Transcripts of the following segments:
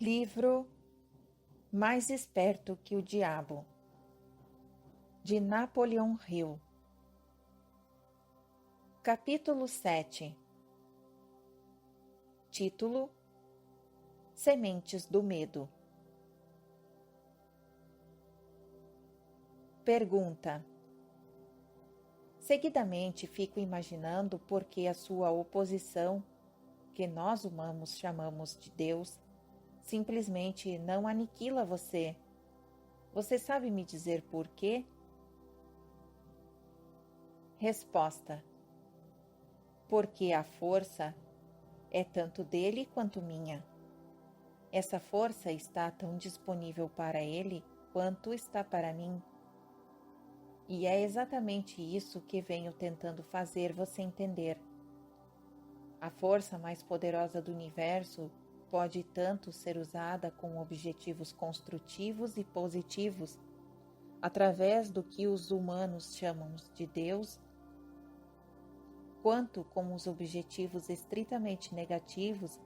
Livro Mais Esperto que o Diabo, de Napoleon Hill. Capítulo 7. Título: Sementes do Medo. Pergunta: seguidamente fico imaginando por que a sua oposição, que nós humanos chamamos de Deus, simplesmente não aniquila você. Você sabe me dizer por quê? Resposta: porque a força é tanto dele quanto minha. Essa força está tão disponível para ele quanto está para mim. E é exatamente isso que venho tentando fazer você entender. A força mais poderosa do universo pode tanto ser usada com objetivos construtivos e positivos, através do que os humanos chamam de Deus, quanto com os objetivos estritamente negativos,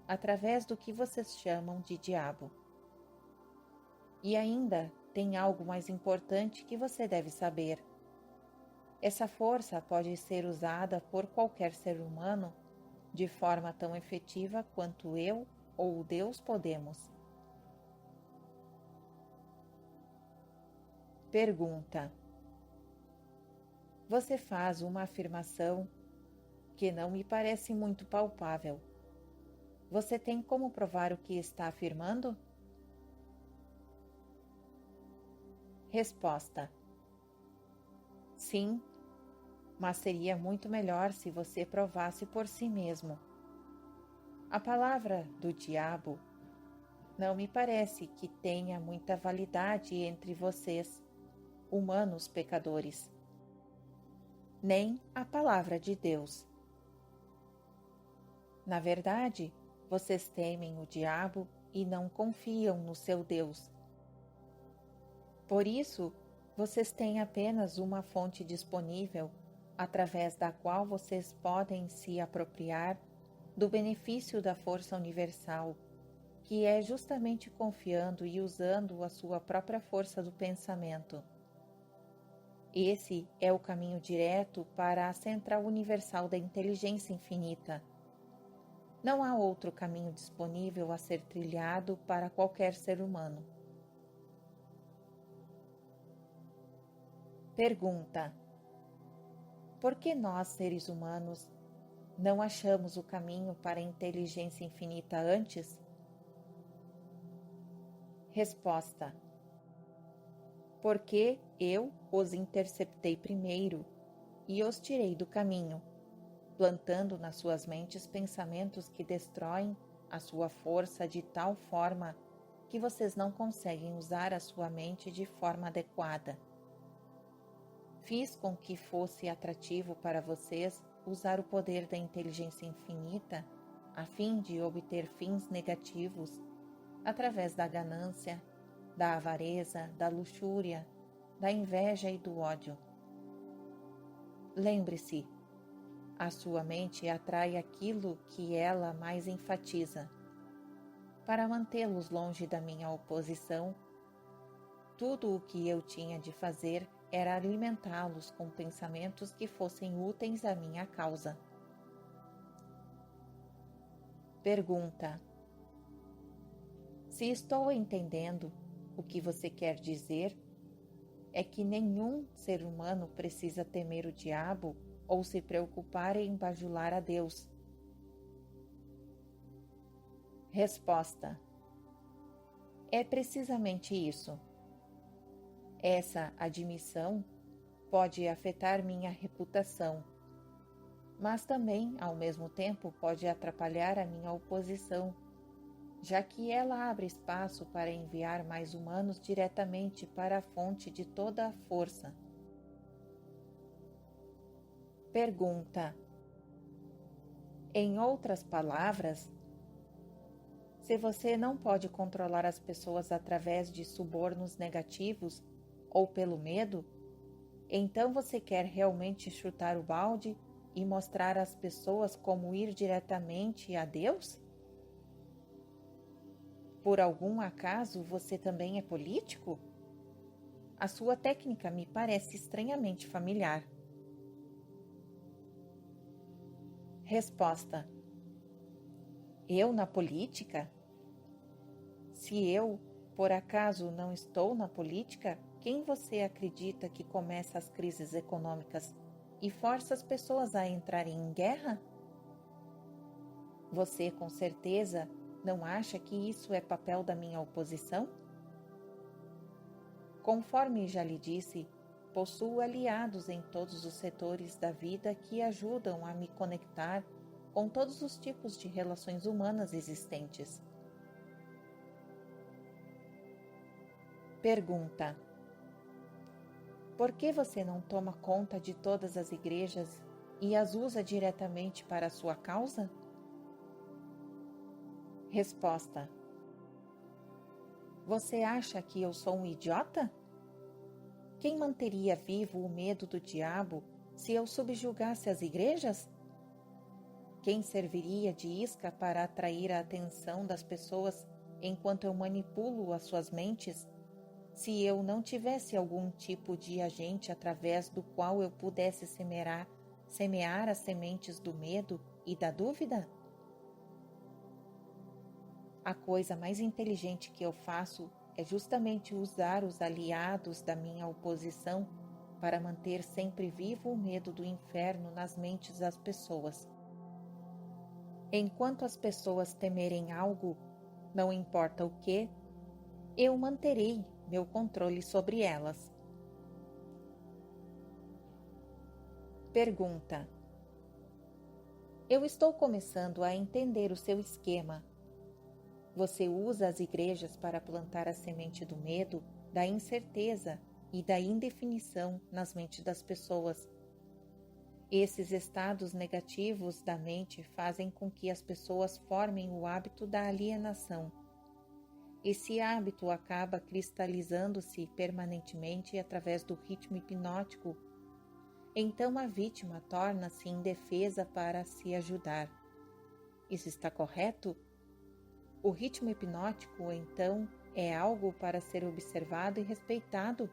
através do que vocês chamam de diabo. E ainda tem algo mais importante que você deve saber. Essa força pode ser usada por qualquer ser humano de forma tão efetiva quanto eu ou Deus podemos. Pergunta: você faz uma afirmação que não me parece muito palpável. Você tem como provar o que está afirmando? Resposta: sim, mas seria muito melhor se você provasse por si mesmo. A palavra do diabo não me parece que tenha muita validade entre vocês, humanos pecadores, nem a palavra de Deus. Na verdade, vocês temem o diabo e não confiam no seu Deus. Por isso, vocês têm apenas uma fonte disponível através da qual vocês podem se apropriar do benefício da força universal, que é justamente confiando e usando a sua própria força do pensamento. Esse é o caminho direto para a central universal da inteligência infinita. Não há outro caminho disponível a ser trilhado para qualquer ser humano. Pergunta: por que nós, seres humanos, não achamos o caminho para a inteligência infinita antes? Resposta: porque eu os interceptei primeiro e os tirei do caminho, plantando nas suas mentes pensamentos que destroem a sua força de tal forma que vocês não conseguem usar a sua mente de forma adequada. Fiz com que fosse atrativo para vocês usar o poder da inteligência infinita a fim de obter fins negativos através da ganância, da avareza, da luxúria, da inveja e do ódio. Lembre-se, a sua mente atrai aquilo que ela mais enfatiza. Para mantê-los longe da minha oposição, tudo o que eu tinha de fazer era alimentá-los com pensamentos que fossem úteis à minha causa. Pergunta: se estou entendendo, o que você quer dizer é que nenhum ser humano precisa temer o diabo ou se preocupar em bajular a Deus. Resposta: é precisamente isso. Essa admissão pode afetar minha reputação, mas também, ao mesmo tempo, pode atrapalhar a minha oposição, já que ela abre espaço para enviar mais humanos diretamente para a fonte de toda a força. Pergunta: em outras palavras, se você não pode controlar as pessoas através de subornos negativos ou pelo medo, então você quer realmente chutar o balde e mostrar às pessoas como ir diretamente a Deus? Por algum acaso você também é político? A sua técnica me parece estranhamente familiar. Resposta: eu na política? Se eu, por acaso, não estou na política, quem você acredita que começa as crises econômicas e força as pessoas a entrarem em guerra? Você, com certeza, não acha que isso é papel da minha oposição? Conforme já lhe disse, possuo aliados em todos os setores da vida que ajudam a me conectar com todos os tipos de relações humanas existentes. Pergunta: por que você não toma conta de todas as igrejas e as usa diretamente para a sua causa? Resposta: você acha que eu sou um idiota? Quem manteria vivo o medo do diabo se eu subjugasse as igrejas? Quem serviria de isca para atrair a atenção das pessoas enquanto eu manipulo as suas mentes, se eu não tivesse algum tipo de agente através do qual eu pudesse semear as sementes do medo e da dúvida? A coisa mais inteligente que eu faço é justamente usar os aliados da minha oposição para manter sempre vivo o medo do inferno nas mentes das pessoas. Enquanto as pessoas temerem algo, não importa o que, eu manterei meu controle sobre elas. Pergunta: eu estou começando a entender o seu esquema. Você usa as igrejas para plantar a semente do medo, da incerteza e da indefinição nas mentes das pessoas. Esses estados negativos da mente fazem com que as pessoas formem o hábito da alienação. Esse hábito acaba cristalizando-se permanentemente através do ritmo hipnótico. Então a vítima torna-se indefesa para se ajudar. Isso está correto? O ritmo hipnótico, então, é algo para ser observado e respeitado?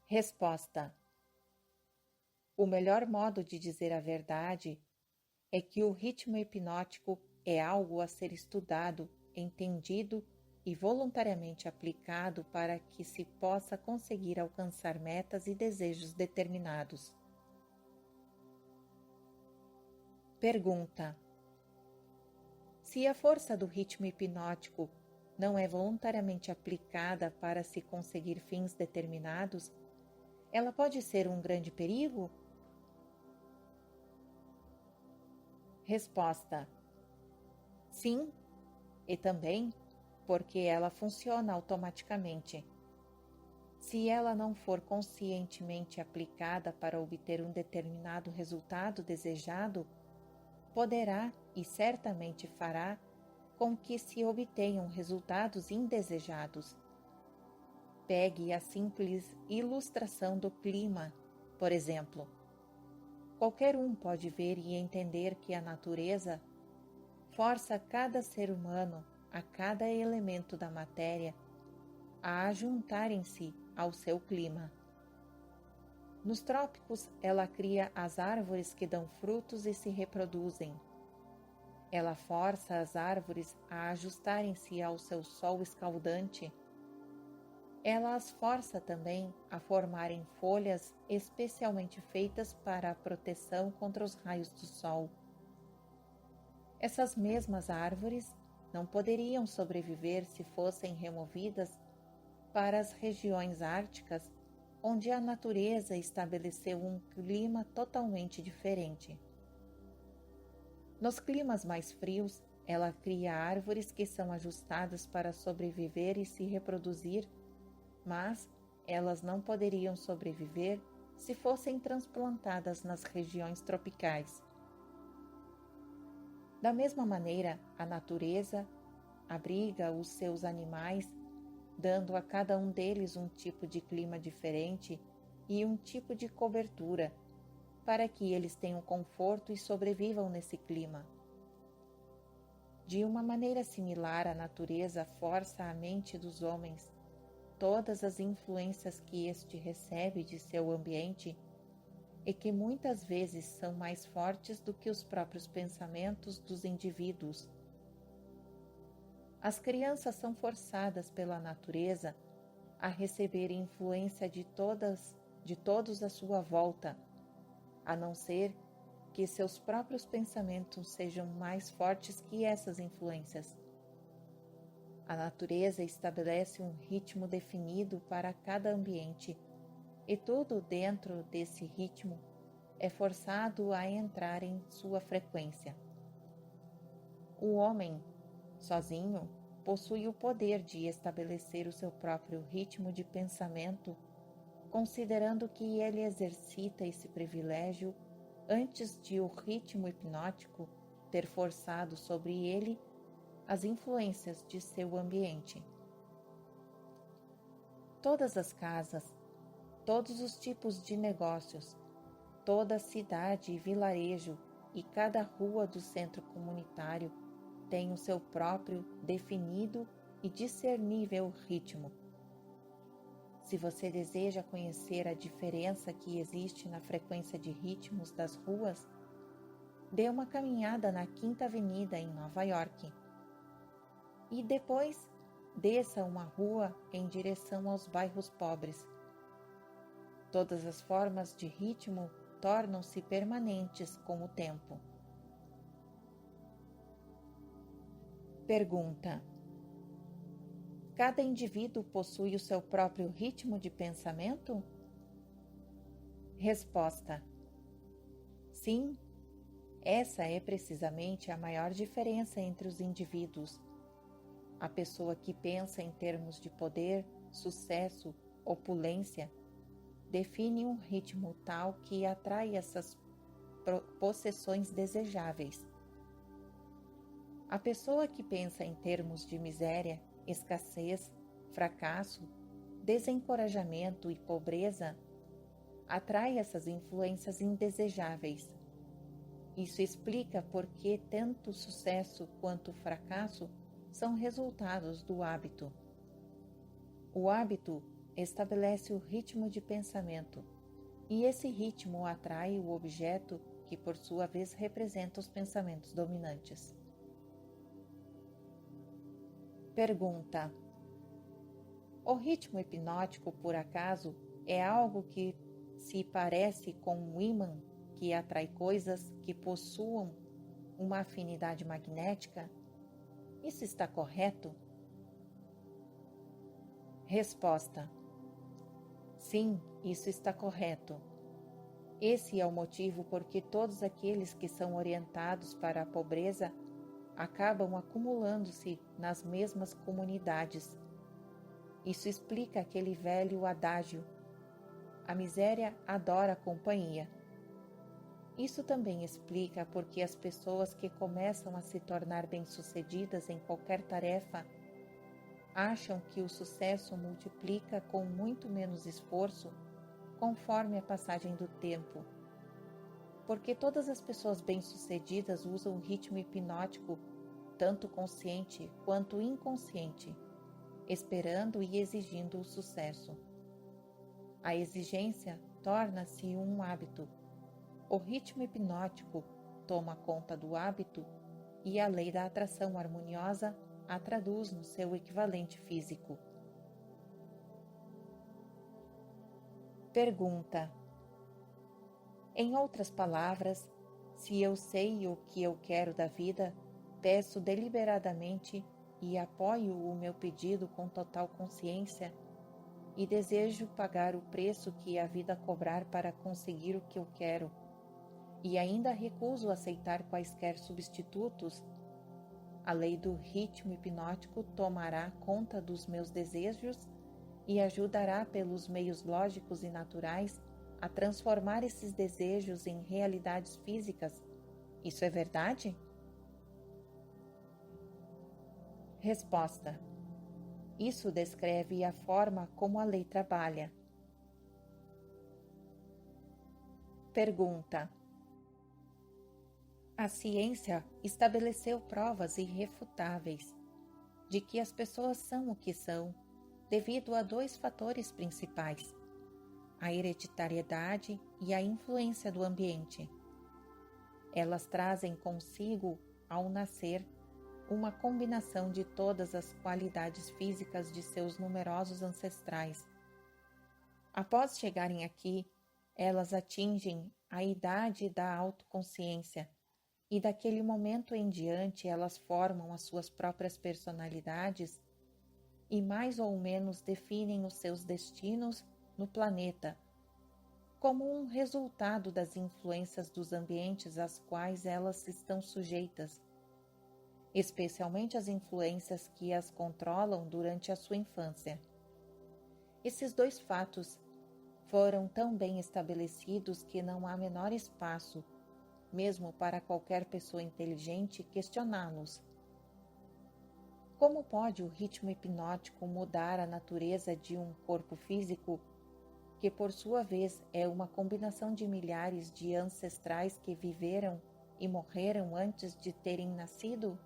Resposta: o melhor modo de dizer a verdade é que o ritmo hipnótico é algo a ser estudado, entendido e voluntariamente aplicado para que se possa conseguir alcançar metas e desejos determinados. Pergunta: se a força do ritmo hipnótico não é voluntariamente aplicada para se conseguir fins determinados, ela pode ser um grande perigo? Resposta: sim, e também porque ela funciona automaticamente. Se ela não for conscientemente aplicada para obter um determinado resultado desejado, poderá e certamente fará com que se obtenham resultados indesejados. Pegue a simples ilustração do clima, por exemplo. Qualquer um pode ver e entender que a natureza força cada ser humano, a cada elemento da matéria, a ajuntarem-se ao seu clima. Nos trópicos, ela cria as árvores que dão frutos e se reproduzem. Ela força as árvores a ajustarem-se ao seu sol escaldante. Ela as força também a formarem folhas especialmente feitas para a proteção contra os raios do sol. Essas mesmas árvores não poderiam sobreviver se fossem removidas para as regiões árticas, onde a natureza estabeleceu um clima totalmente diferente. Nos climas mais frios, ela cria árvores que são ajustadas para sobreviver e se reproduzir, mas elas não poderiam sobreviver se fossem transplantadas nas regiões tropicais. Da mesma maneira, a natureza abriga os seus animais, dando a cada um deles um tipo de clima diferente e um tipo de cobertura, para que eles tenham conforto e sobrevivam nesse clima. De uma maneira similar, a natureza força a mente dos homens. Todas as influências que este recebe de seu ambiente e que muitas vezes são mais fortes do que os próprios pensamentos dos indivíduos. As crianças são forçadas pela natureza a receber influência de todos à sua volta, a não ser que seus próprios pensamentos sejam mais fortes que essas influências. A natureza estabelece um ritmo definido para cada ambiente, e tudo dentro desse ritmo é forçado a entrar em sua frequência. O homem, sozinho, possui o poder de estabelecer o seu próprio ritmo de pensamento, considerando que ele exercita esse privilégio antes de o ritmo hipnótico ter forçado sobre ele as influências de seu ambiente. Todas as casas, todos os tipos de negócios, toda cidade e vilarejo e cada rua do centro comunitário tem o seu próprio definido e discernível ritmo. Se você deseja conhecer a diferença que existe na frequência de ritmos das ruas, dê uma caminhada na Quinta Avenida em Nova York. E depois, desça uma rua em direção aos bairros pobres. Todas as formas de ritmo tornam-se permanentes com o tempo. Pergunta: cada indivíduo possui o seu próprio ritmo de pensamento? Resposta: sim, essa é precisamente a maior diferença entre os indivíduos. A pessoa que pensa em termos de poder, sucesso, opulência, define um ritmo tal que atrai essas possessões desejáveis. A pessoa que pensa em termos de miséria, escassez, fracasso, desencorajamento e pobreza atrai essas influências indesejáveis. Isso explica por que tanto o sucesso quanto o fracasso são resultados do hábito. O hábito estabelece o ritmo de pensamento, e esse ritmo atrai o objeto que, por sua vez, representa os pensamentos dominantes. Pergunta: o ritmo hipnótico, por acaso, é algo que se parece com um ímã que atrai coisas que possuam uma afinidade magnética? Isso está correto? Resposta: sim, isso está correto. Esse é o motivo por que todos aqueles que são orientados para a pobreza acabam acumulando-se nas mesmas comunidades. Isso explica aquele velho adágio: a miséria adora a companhia. Isso também explica por que as pessoas que começam a se tornar bem-sucedidas em qualquer tarefa acham que o sucesso multiplica com muito menos esforço conforme a passagem do tempo. Porque todas as pessoas bem-sucedidas usam o ritmo hipnótico, tanto consciente quanto inconsciente, esperando e exigindo o sucesso. A exigência torna-se um hábito. O ritmo hipnótico toma conta do hábito e a lei da atração harmoniosa a traduz no seu equivalente físico. Pergunta: em outras palavras, se eu sei o que eu quero da vida, peço deliberadamente e apoio o meu pedido com total consciência e desejo pagar o preço que a vida cobrar para conseguir o que eu quero, e ainda recuso aceitar quaisquer substitutos, a lei do ritmo hipnótico tomará conta dos meus desejos e ajudará pelos meios lógicos e naturais a transformar esses desejos em realidades físicas. Isso é verdade? Resposta: isso descreve a forma como a lei trabalha. Pergunta: A ciência estabeleceu provas irrefutáveis de que as pessoas são o que são devido a dois fatores principais: a hereditariedade e a influência do ambiente. Elas trazem consigo, ao nascer, uma combinação de todas as qualidades físicas de seus numerosos ancestrais. Após chegarem aqui, elas atingem a idade da autoconsciência e daquele momento em diante elas formam as suas próprias personalidades e mais ou menos definem os seus destinos no planeta, como um resultado das influências dos ambientes às quais elas estão sujeitas, especialmente as influências que as controlam durante a sua infância. Esses dois fatos foram tão bem estabelecidos que não há menor espaço, mesmo para qualquer pessoa inteligente, questioná-los. Como pode o ritmo hipnótico mudar a natureza de um corpo físico, que por sua vez é uma combinação de milhares de ancestrais que viveram e morreram antes de terem nascido?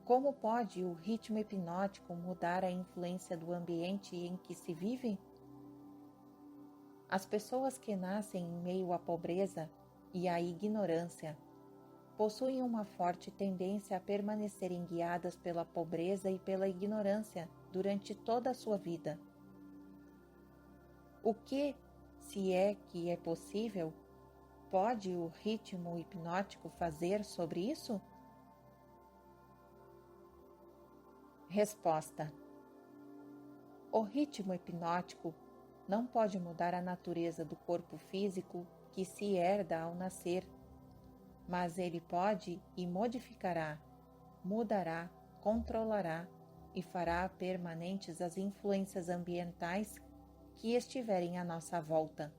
Como pode o ritmo hipnótico mudar a influência do ambiente em que se vive? As pessoas que nascem em meio à pobreza e à ignorância possuem uma forte tendência a permanecerem guiadas pela pobreza e pela ignorância durante toda a sua vida. O que, se é que é possível, pode o ritmo hipnótico fazer sobre isso? Resposta: o ritmo hipnótico não pode mudar a natureza do corpo físico que se herda ao nascer, mas ele pode e modificará, mudará, controlará e fará permanentes as influências ambientais que estiverem à nossa volta.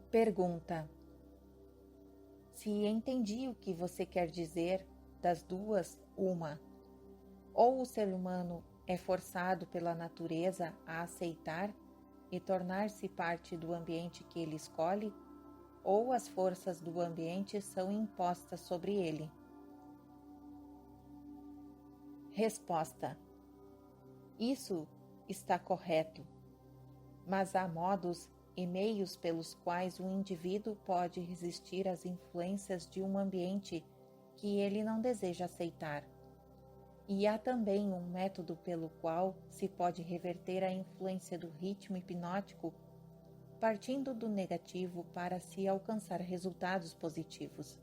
Pergunta: se entendi o que você quer dizer, das duas, uma: ou o ser humano é forçado pela natureza a aceitar e tornar-se parte do ambiente que ele escolhe, ou as forças do ambiente são impostas sobre ele. Resposta: isso está correto, mas há modos e meios pelos quais um indivíduo pode resistir às influências de um ambiente que ele não deseja aceitar. E há também um método pelo qual se pode reverter a influência do ritmo hipnótico, partindo do negativo para se alcançar resultados positivos.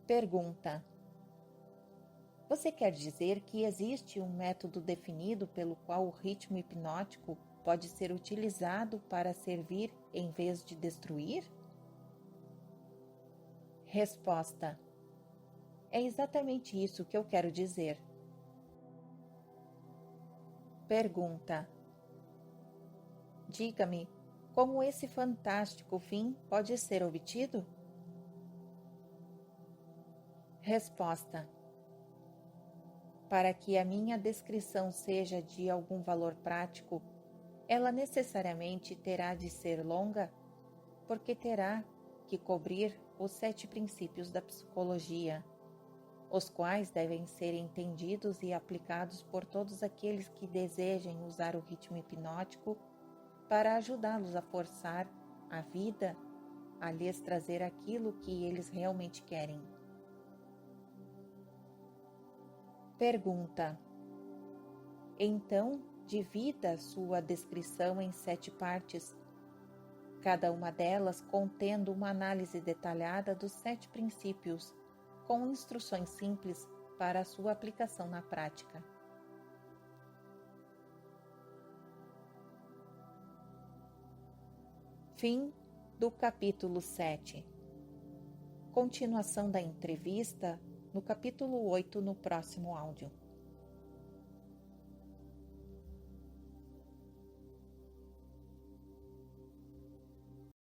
Pergunta: você quer dizer que existe um método definido pelo qual o ritmo hipnótico pode ser utilizado para servir em vez de destruir? Resposta: é exatamente isso que eu quero dizer. Pergunta: diga-me, como esse fantástico fim pode ser obtido? Resposta: para que a minha descrição seja de algum valor prático, ela necessariamente terá de ser longa, porque terá que cobrir os 7 princípios da psicologia, os quais devem ser entendidos e aplicados por todos aqueles que desejem usar o ritmo hipnótico para ajudá-los a forçar a vida a lhes trazer aquilo que eles realmente querem. Pergunta: então, divida sua descrição em 7 partes, cada uma delas contendo uma análise detalhada dos 7 princípios, com instruções simples para a sua aplicação na prática. Fim do capítulo 7. Continuação da entrevista no capítulo 8 no próximo áudio.